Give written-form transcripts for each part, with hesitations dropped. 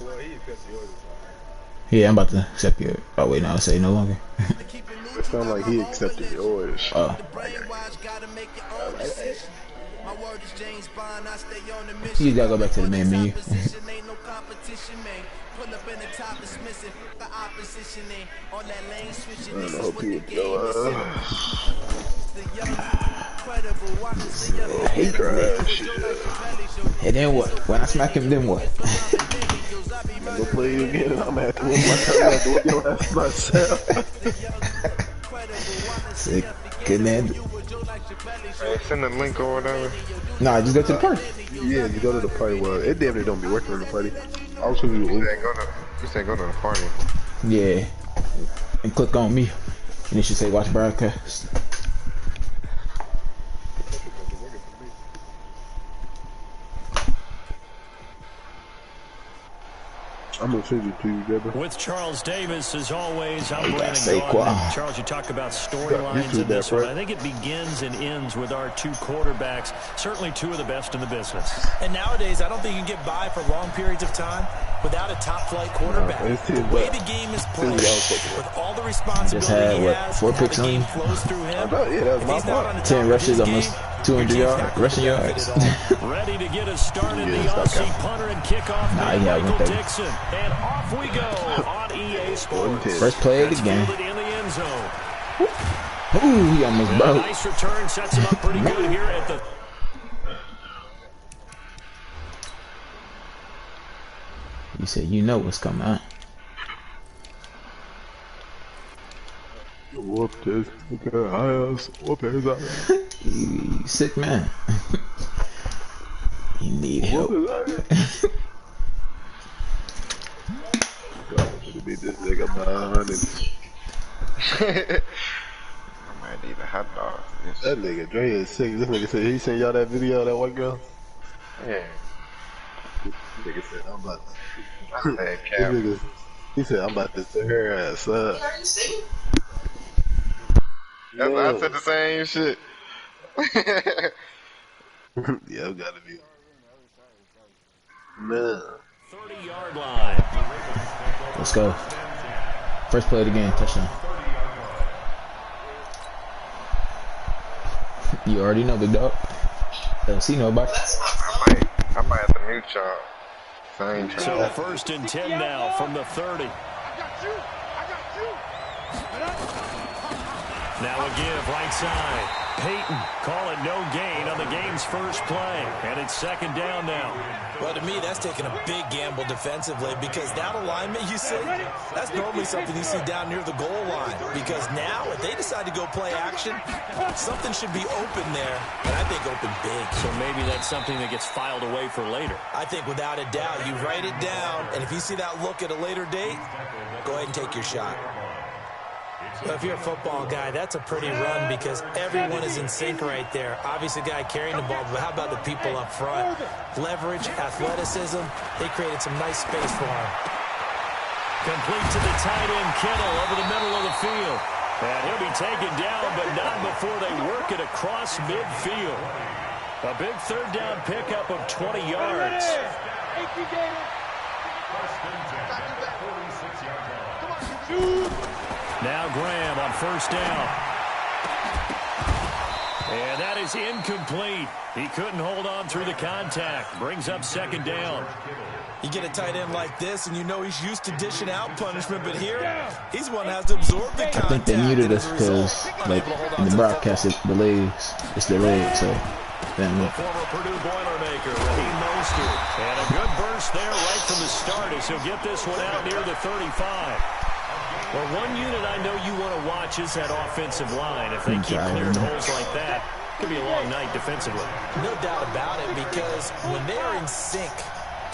Well, he accepted yours. Yeah, I'm about to accept your. Oh wait, no, I'll say no longer. It sounded like he accepted yours. Oh. You gotta go back to the main menu. I hope he would go. He crash. And then what? When I smack him, then what? I'm gonna play you again, and I'm gonna have to whip your ass myself. Sick. Couldn't handle. Hey, send a link or whatever. Nah, just go to the party. Yeah, you go to the party. Well, it damn near don't be working on the party. I'll show you. You said go to the party. Yeah. And click on me. And it should say watch broadcast. I'm gonna send you to you, Deborah. With Charles Davis, as always, I'm Brandon Saquon. Charles, you talk about storylines in this one. I think it begins and ends with our two quarterbacks, certainly two of the best in the business. And nowadays, I don't think you can get by for long periods of time without a top-flight quarterback. The way the game is played, with all the responsibility he has, 4 picks on him? flows through him. Yeah, that was my fault. 10 rushes, almost 200 yards, rushing yards. Ready to get us started, the Aussie punter and kickoff, Michael Dixon. And off we go on EA Sports. First play of the game. In the end zone. Ooh, he almost broke. Nice return, sets him up pretty good here at the... You said you know what's coming out. Whoop this. Okay, ass. Whoop his ass. You sick man. You need help. Be this nigga behind I might need a hot dog. That nigga Dre is sick. This nigga said he sent y'all that video of that white girl. Yeah. This nigga said I'm about I said, Cap. he said I'm about to tear her ass up. I said the same shit. Yeah, gotta be. Man. 30-yard line. Let's go. First play of the game, touchdown. You already know, big dog. Don't see nobody. I might have to mute y'all. So first and 10 now from the 30. Now a give right side. Peyton call it no gain on the game's first play. And it's second down now. Well, to me, that's taking a big gamble defensively because that alignment you see, that's normally something you see down near the goal line. Because now, if they decide to go play action, something should be open there, and I think open big. So maybe that's something that gets filed away for later. I think without a doubt, you write it down, and if you see that look at a later date, go ahead and take your shot. Well, if you're a football guy, that's a pretty run because everyone is in sync right there. Obviously, the guy carrying the ball, but how about the people up front? Leverage, athleticism, they created some nice space for him. Complete to the tight end, Kittle, over the middle of the field. And he'll be taken down, but not before they work it across midfield. A big third down pickup of 20 yards. Now Graham on first down. And that is incomplete. He couldn't hold on through the contact. Brings up second down. You get a tight end like this, and you know he's used to dishing out punishment, but here, he's one that has to absorb the contact. I think they muted us because, like, in the broadcast, it's the legs. It's the legs, so... The former Purdue Boilermaker, Raheem Mostert. And a good burst there right from the start as he'll get this one out near the 35. Well, one unit I know you want to watch is that offensive line. If they keep clearing holes like that, it could be a long night defensively. No doubt about it, because when they're in sync,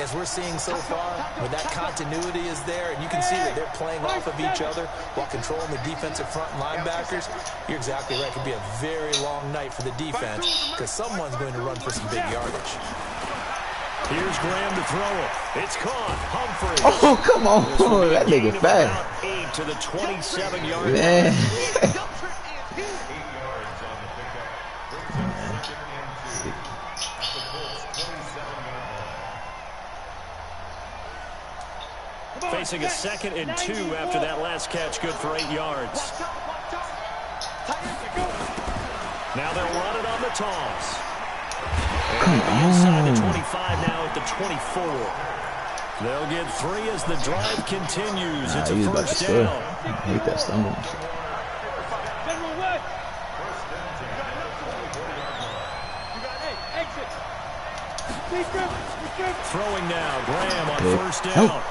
as we're seeing so far, when that continuity is there, and you can see that they're playing off of each other while controlling the defensive front and linebackers, you're exactly right. It could be a very long night for the defense because someone's going to run for some big yardage. Here's Graham to throw it. It's caught. Humphrey. Oh, come on. Oh, that nigga fast. 8 to the 27-yard line. Facing a 2nd and 2 after that last catch, good for 8 yards. Now they'll run it on the toss. Come Inside the on. 25 now at the 24. They'll get 3 as the drive continues. It's a He's about to first score. down. I hate that stumble. Throwing now, Graham on first down.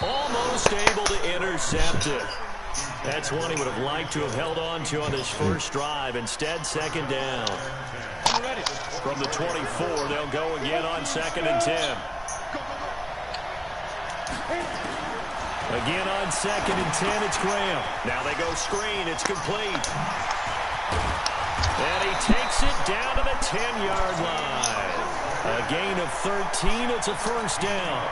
Almost able to intercept it. That's one he would have liked to have held on to on this first drive. Instead, 2nd down. From the 24, they'll go again on 2nd and 10. Again on 2nd and 10, it's Graham. Now they go screen, it's complete. And he takes it down to the 10-yard line. A gain of 13, it's a first down.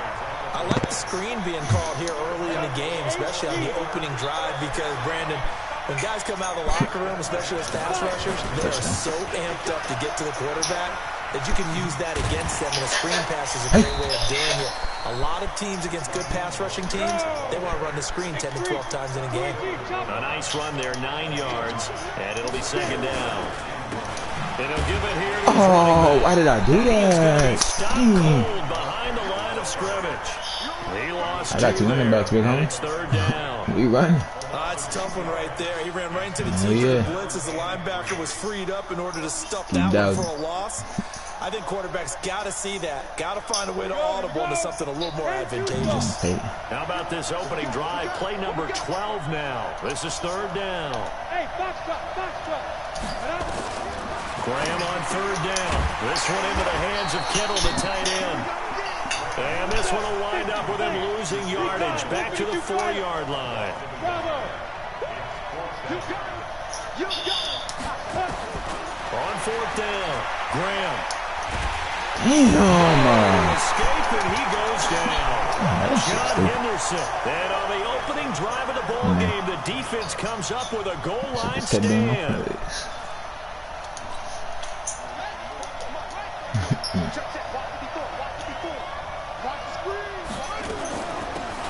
I like the screen being called here early in the game, especially on the opening drive, because, Brandon, when guys come out of the locker room, especially as pass rushers, they are so amped up to get to the quarterback that you can use that against them, and a screen pass is a great way of doing it. A lot of teams against good pass rushing teams, they want to run the screen 10 to 12 times in a game. A nice run there, 9 yards, and it'll be 2nd down. And he'll give it here to Oh, why did I do that? Stop cold behind the line of scrimmage. He lost I got 2 running backs, big homie. It's 3rd down. We running. It's a tough one right there. He ran right into the teeth of the blitz as the linebacker was freed up in order to stuff that one for a loss. I think quarterbacks got to see that. Got to find a way to audible into something a little more advantageous. How about this opening drive? Play number 12 now. This is 3rd down. Graham on 3rd down. This one into the hands of Kittle, the tight end. And this one will wind up with him losing yardage. Back to the 4-yard line. On 4th down, Graham. Damn. Escape, and he goes down. John Henderson. And on the opening drive of the ball game, the defense comes up with a goal line stand.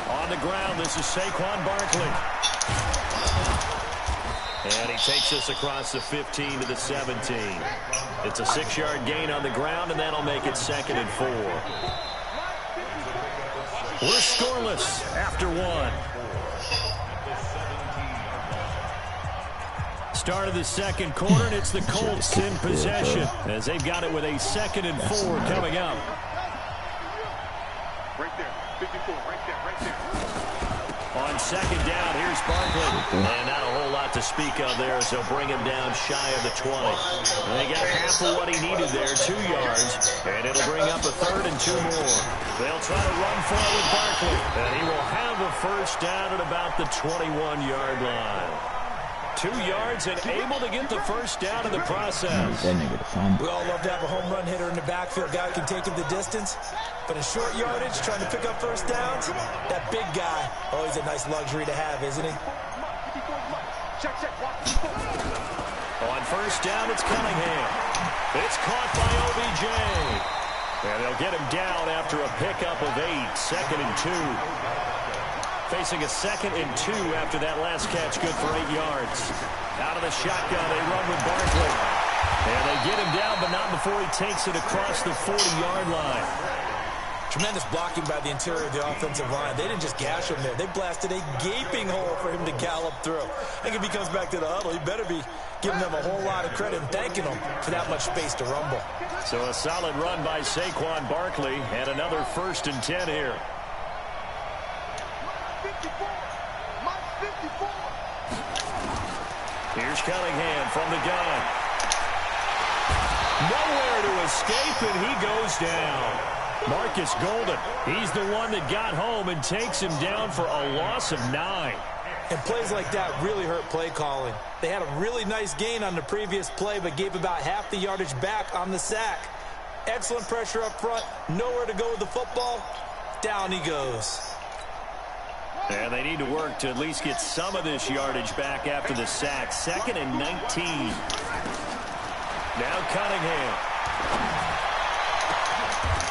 On the ground, this is Saquon Barkley. And he takes us across the 15 to the 17. It's a 6-yard gain on the ground, and that'll make it 2nd and 4. We're scoreless after 1. Start of the 2nd quarter, and it's the Colts in possession as they've got it with a 2nd and 4 coming up. Right there, 54, right there. On 2nd down, here's Barkley. And not a whole lot to speak of there as they'll bring him down shy of the 20. And they got half of what he needed there, 2 yards. And it'll bring up a 3rd and 2 more. They'll try to run for it with Barkley. And he will have a first down at about the 21-yard line. 2 yards and able to get the first down in the process. That nigga the fun. We all love to have a home run hitter in the backfield. Guy can take it the distance. But in short yardage, trying to pick up first downs, that big guy, always a nice luxury to have, isn't he? On first down, it's Cunningham. It's caught by OBJ. And they'll get him down after a pickup of 8. 2nd and 2. Facing a 2nd and 2 after that last catch, good for 8 yards. Out of the shotgun, they run with Barkley. And they get him down, but not before he takes it across the 40-yard line. Tremendous blocking by the interior of the offensive line. They didn't just gash him there. They blasted a gaping hole for him to gallop through. I think if he comes back to the huddle, he better be giving them a whole lot of credit and thanking them for that much space to rumble. So a solid run by Saquon Barkley and another 1st and 10 here. Here's Cunningham from the gun. Nowhere to escape, and he goes down. Marcus Golden, he's the one that got home and takes him down for a loss of 9. And plays like that really hurt play calling. They had a really nice gain on the previous play, but gave about half the yardage back on the sack. Excellent pressure up front. Nowhere to go with the football. Down he goes. And they need to work to at least get some of this yardage back after the sack. 2nd and 19. Now Cunningham.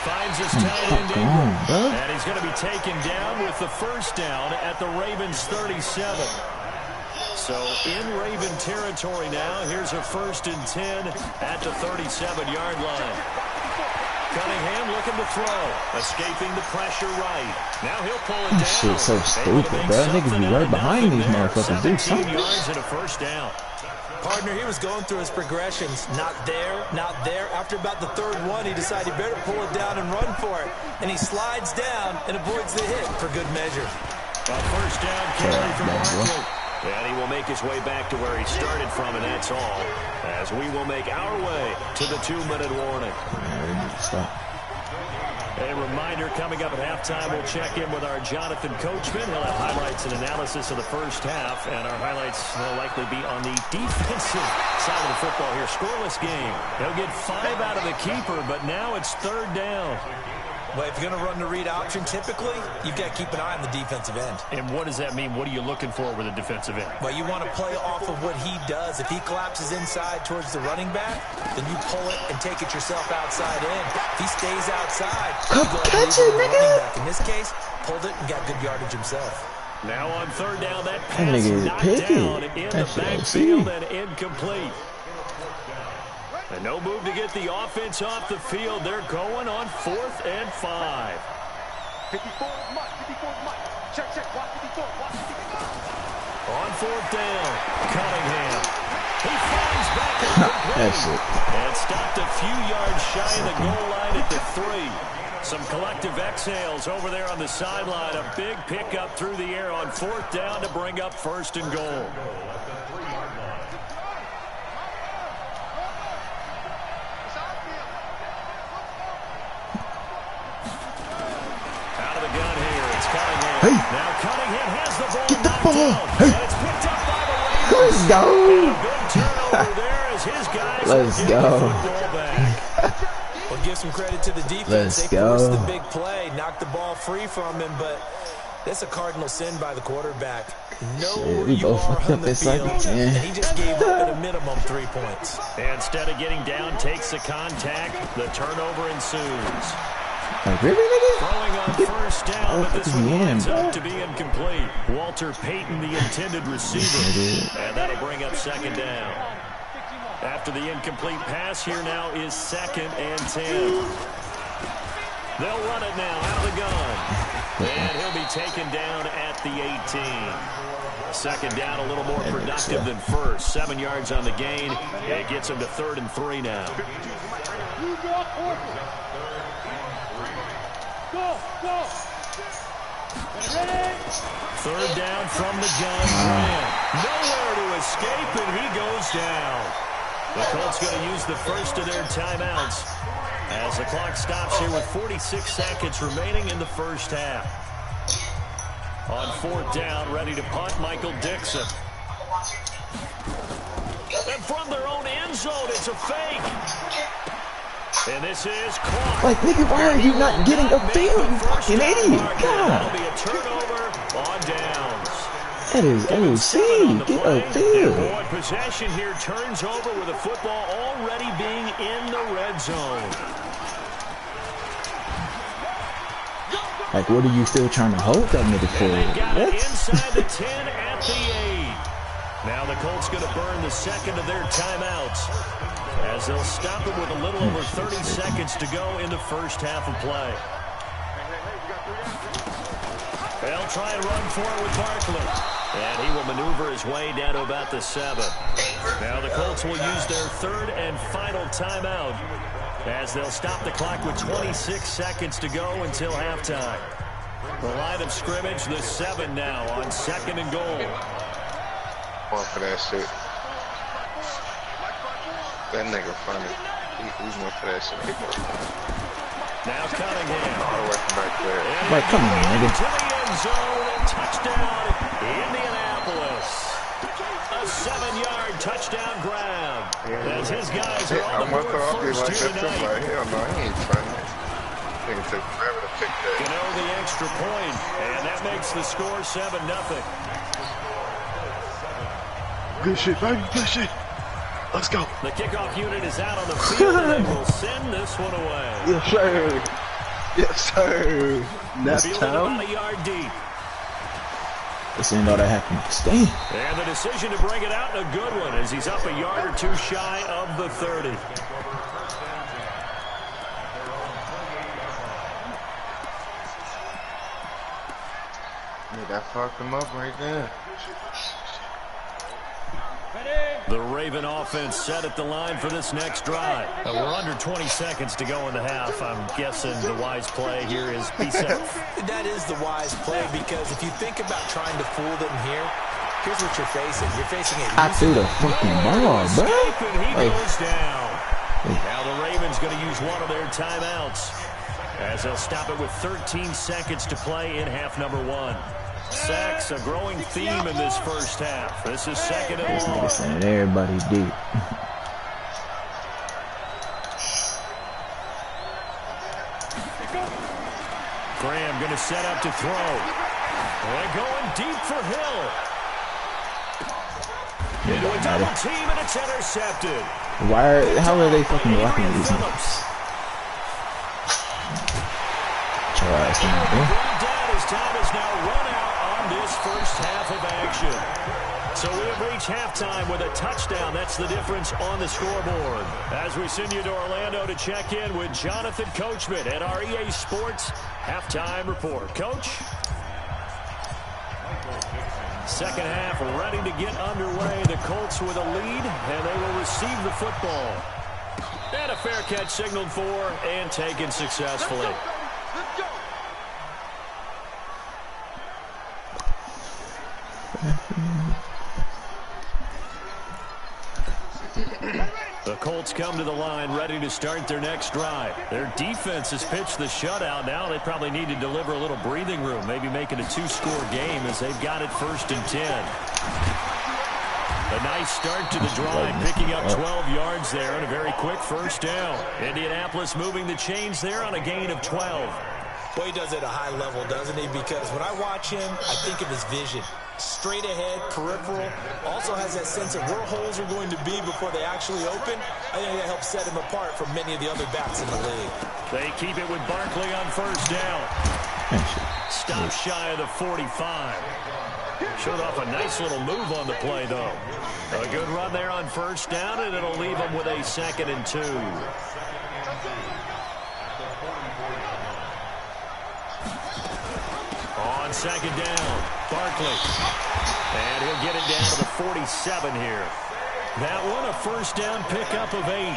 Finds his tight end Ingram. And he's going to be taken down with the first down at the Ravens 37. So in Raven territory now. Here's a 1st and 10 at the 37-yard line. Cunningham looking to throw. Escaping the pressure right. Now he'll pull it down. This shit's so stupid, bro. Niggas be right behind these motherfuckers. Do 17 something. yards and a first down. Partner, he was going through his progressions. Not there, not there. After about the 3rd one, he decided he better pull it down and run for it. And he slides down and avoids the hit for good measure. A first down carry from Barkley. And he will make his way back to where he started from, and that's all. As we will make our way to the 2-minute warning. Stop. A reminder, coming up at halftime, we'll check in with our Jonathan Coachman. He'll have highlights and analysis of the first half, and our highlights will likely be on the defensive side of the football here. Scoreless game. He'll get 5 out of the keeper, but now it's 3rd down. Well, if you're going to run the read option, typically, you've got to keep an eye on the defensive end. And what does that mean? What are you looking for with a defensive end? Well, you want to play off of what he does. If he collapses inside towards the running back, then you pull it and take it yourself outside in. If he stays outside, you go ahead and leave the running back. In this case, pulled it and got good yardage himself. Now on 3rd down, that pass knocked down in the backfield and incomplete. And no move to get the offense off the field. They're going on 4th and 5. 54 is Mike. 54 is Mike. Check, check. Watch 54. Watch 54. On 4th down, Cunningham. He finds back That's it. and stopped a few yards shy of the goal line at the 3. Some collective exhales over there on the sideline. A big pickup through the air on 4th down to bring up 1st and goal. Hey. Now Cunningham has the ball. Get the ball. Hey. And it's picked up by the Ravens. Let's go. And a big turnover there as his guys Let's go. the football back. Well, give some credit to the defense. Let's they forced go. the big play, knocked the ball free from him, but that's a cardinal sin by the quarterback. No, we both fucked up the at field, second 10. and he just gave up at a minimum 3 points. And instead of getting down, takes the contact. The turnover ensues. Like, really, nigga? Throwing on 1st down, but this one ends bro. up to be incomplete. Walter Payton, the intended receiver. And that'll bring up 2nd down. After the incomplete pass, here now is 2nd and 10. They'll run it now out of the gun. And he'll be taken down at the 18. 2nd down, a little more productive than first. 7 yards on the gain. It gets him to 3rd and 3 now. Go. 3rd down from the gun. Grant. Nowhere to escape, and he goes down. The Colts going to use the first of their timeouts as the clock stops here with 46 seconds remaining in the first half. On 4th down, ready to punt, Michael Dixon. And from their own end zone, it's a fake. And this is clock. Like, nigga, why are you not getting upfield, you fucking idiot? That'll God. be a turnover on downs. That is OC. Get upfield. Boy, possession here turns over with the football already being in the red zone. Like, what are you still trying to hold that nigga for? They got it What? inside the 10 at the 8. Now the Colts going to burn the second of their timeouts as they'll stop it with a little over 30 seconds to go in the first half of play. They'll try and run for it with Barkley. And he will maneuver his way down to about the 7. Now the Colts will use their 3rd and final timeout as they'll stop the clock with 26 seconds to go until halftime. The line of scrimmage, the 7 now on 2nd and goal. Going for that shit. That nigga funny. He's going for that shit. Now Cunningham. All the way from back there. Like, come on, nigga. To the end zone, touchdown, Indianapolis. A 7-yard touchdown grab. As his guys are on the board first here tonight. Like, hell no, he ain't funny. Nigga took forever to pick that. You know, the extra point, and that makes the score 7-0. Good shit, baby. Good shit. Let's go. The kickoff unit is out on the field, and they will send this one away. Yes, sir. Yes, sir. Nap Fielded town. about a yard deep. This ain't all that happened. Stay. And the decision to bring it out, a good one, as he's up a yard or two shy of the 30. Yeah, that fucked him up right there. The Raven offense set at the line for this next drive. We're under 20 seconds to go in the half. I'm guessing the wise play here is be safe. That is the wise play, because if you think about trying to fool them here, here's what you're facing. You're facing a I threw the fucking ball, bro. And he Hey. goes down. Now the Ravens going to use one of their timeouts, as they'll stop it with 13 seconds to play in half number 1. Sacks, a growing theme in this first half. This is second and This long. nigga saying everybody deep. Graham going to set up to throw. They're going deep for Hill. Into a double team, and it's intercepted. How are they fucking blocking Adrian these Phillips. niggas? Your ass down, bro. Bring down as time is now run out on this first half of action. So we have reached halftime with a touchdown. That's the difference on the scoreboard. As we send you to Orlando to check in with Jonathan Coachman at our EA Sports halftime report. Coach? Second half ready to get underway. The Colts with a lead, and they will receive the football. And a fair catch signaled for and taken successfully. Let's go. The Colts come to the line ready to start their next drive. Their defense has pitched the shutout. Now they probably need to deliver a little breathing room, maybe make it a 2-score game as they've got it 1st and 10. A nice start to the drive, picking up 12 yards there and a very quick first down. Indianapolis moving the chains there on a gain of 12. Well, he does it at a high level, doesn't he? Because when I watch him, I think of his vision. Straight ahead, peripheral. Also has that sense of where holes are going to be before they actually open. I think that helps set him apart from many of the other backs in the league. They keep it with Barkley on first down. Stop shy of the 45. Showed off a nice little move on the play, though. A good run there on first down, and it'll leave them with a 2nd and 2. On second down, Barkley. And he'll get it down to the 47 here. That one a first down pickup of 8.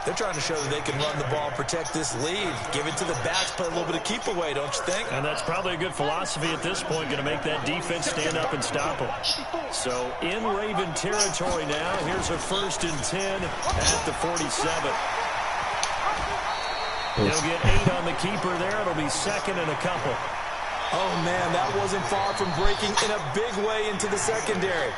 They're trying to show that they can run the ball, protect this lead, give it to the backs, play a little bit of keep away, don't you think? And that's probably a good philosophy at this point, going to make that defense stand up and stop them. So in Raven territory now, here's a 1st and 10 at the 47. He'll get 8 on the keeper there. It'll be 2nd and a couple. Oh, man, that wasn't far from breaking in a big way into the secondary.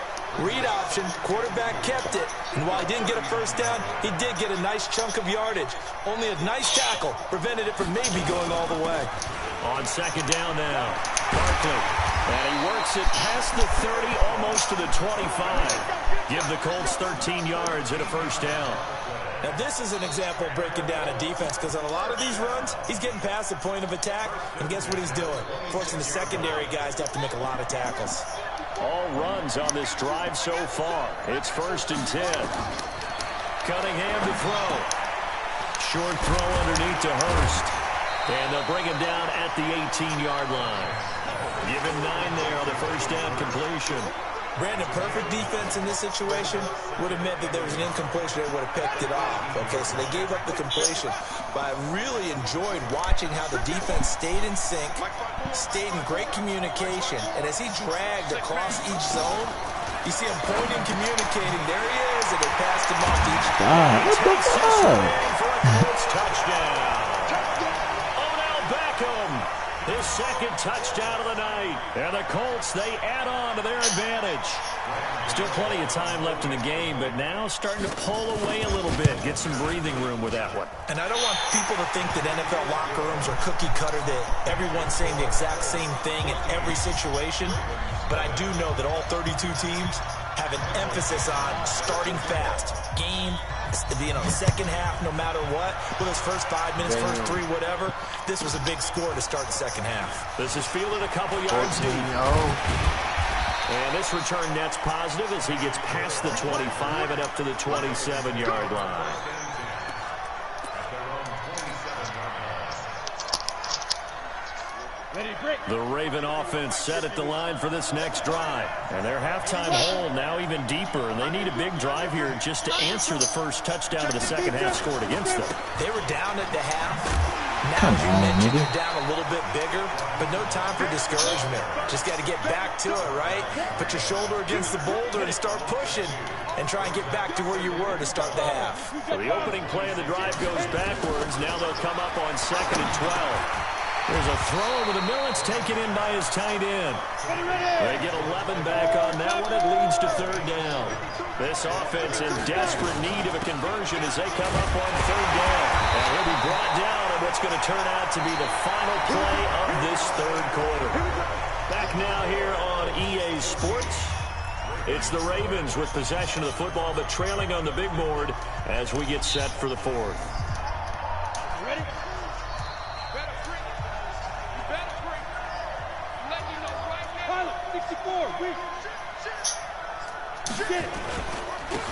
Read option, quarterback kept it. And while he didn't get a first down, he did get a nice chunk of yardage. Only a nice tackle prevented it from maybe going all the way. On second down now, Barkley. And he works it past the 30, almost to the 25. Give the Colts 13 yards and a first down. Now, this is an example of breaking down a defense, because on a lot of these runs, he's getting past the point of attack, and guess what he's doing? Forcing the secondary guys to have to make a lot of tackles. All runs on this drive so far. It's 1st and 10. Cunningham to throw. Short throw underneath to Hurst. And they'll bring him down at the 18-yard line. Give him 9 there on the first down completion. Brandon, perfect defense in this situation would have meant that there was an incompletion that would have picked it off. Okay, so they gave up the completion. But I really enjoyed watching how the defense stayed in sync, stayed in great communication. And as he dragged across each zone, you see him pointing, communicating. There he is, and they passed him off each. What the fuck? For a Colts touchdown. Odell Beckham, his 2nd touchdown of the night. And the Colts, they add on to their advantage. Still plenty of time left in the game, but now starting to pull away a little bit. Get some breathing room with that one. And I don't want people to think that NFL locker rooms are cookie cutter, that everyone's saying the exact same thing in every situation. But I do know that all 32 teams have an emphasis on starting fast. Game, second half, no matter what. With his first 5 minutes, first 3, whatever. This was a big score to start the second half. This is fielded a couple yards deep. And this return net's positive as he gets past the 25 and up to the 27-yard line. The Raven offense set at the line for this next drive. And their halftime hole now even deeper. And they need a big drive here just to answer the first touchdown of the second half scored against them. They were down at the half. Now, as you mentioned, they're down a little bit bigger, but no time for discouragement. Just got to get back to it, right? Put your shoulder against the boulder and start pushing and try and get back to where you were to start the half. So the opening play of the drive goes backwards. Now they'll come up on 2nd and 12. There's a throw over the middle. It's taken in by his tight end. They get 11 back on that one. It leads to 3rd down. This offense in desperate need of a conversion as they come up on 3rd down. And he'll be brought down on what's going to turn out to be the final play of this 3rd quarter. Back now here on EA Sports. It's the Ravens with possession of the football, but trailing on the big board as we get set for the 4th. Ready?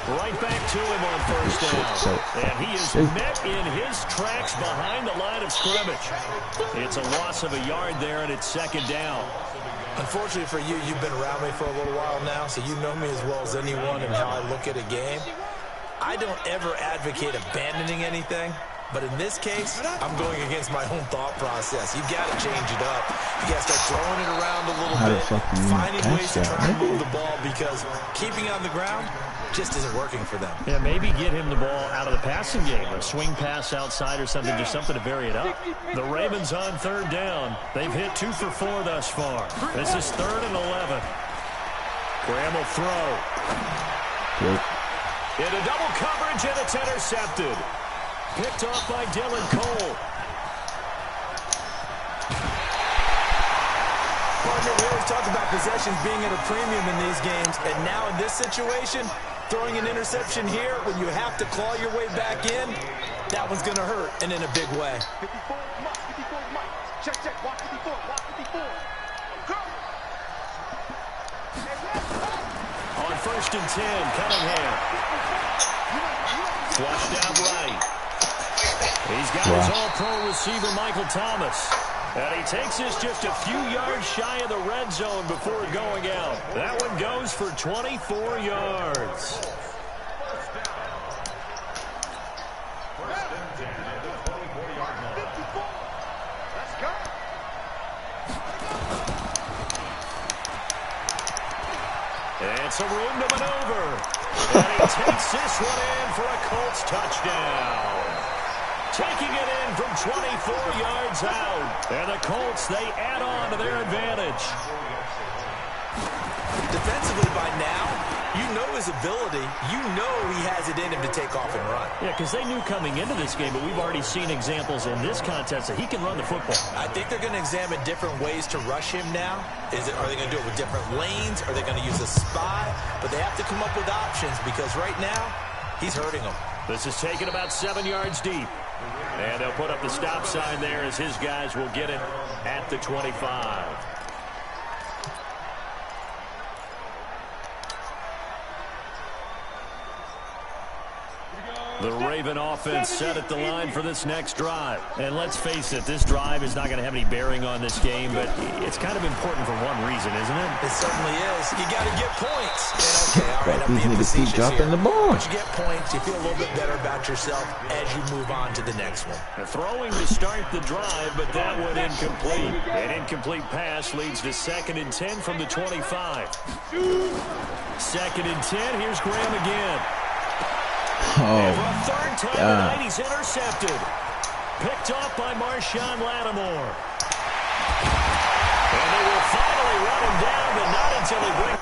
Right back to him on 1st down. And he is met in his tracks behind the line of scrimmage. It's a loss of a yard there, and it's 2nd down. Unfortunately for you, you've been around me for a little while now, so you know me as well as anyone and how I look at a game. I don't ever advocate abandoning anything. But in this case, I'm going against my own thought process. You've got to change it up. You got to start throwing it around a little bit, finding ways to try to move the ball because keeping it on the ground just isn't working for them. Yeah, maybe get him the ball out of the passing game, a swing pass outside or something, just something to vary it up. The Ravens on 3rd down. They've hit 2 for 4 thus far. This is 3rd and 11. Graham will throw. Into double coverage, and it's intercepted. Picked off by Dylan Cole. Partner, we always talk about possessions being at a premium in these games, and now in this situation, throwing an interception here when you have to claw your way back in, that one's going to hurt, and in a big way. 54 Mike. Check, watch 54, watch 54. Go! On 1st and 10, Cunningham. Flushed out right. He's got his all-pro receiver, Michael Thomas. And he takes this just a few yards shy of the red zone before going out. That one goes for 24 yards. And some room to maneuver. And he takes this one in for a Colts touchdown. Taking it in from 24 yards out. And the Colts, they add on to their advantage. Defensively by now, you know his ability. You know he has it in him to take off and run. Yeah, because they knew coming into this game, but we've already seen examples in this contest that he can run the football. I think they're going to examine different ways to rush him now. Are they going to do it with different lanes? Are they going to use a spy? But they have to come up with options because right now, he's hurting them. This is taken about 7 yards deep. And they'll put up the stop sign there as his guys will get it at the 25. The Raven offense set at the line for this next drive. And let's face it, this drive is not going to have any bearing on this game, but it's kind of important for one reason, isn't it? It certainly is. You got to get points. And okay, all right, I'm These being niggas keep facetious dropping here. the ball. But you get points, you feel a little bit better about yourself as you move on to the next one. They're throwing to start the drive, but that one incomplete. An incomplete pass leads to 2nd and 10 from the 25. 2nd and 10, here's Graham again. Oh, and for a 3rd time tonight, he's intercepted. Picked off by Marshawn Lattimore. And they will finally run him down, but not until he brings...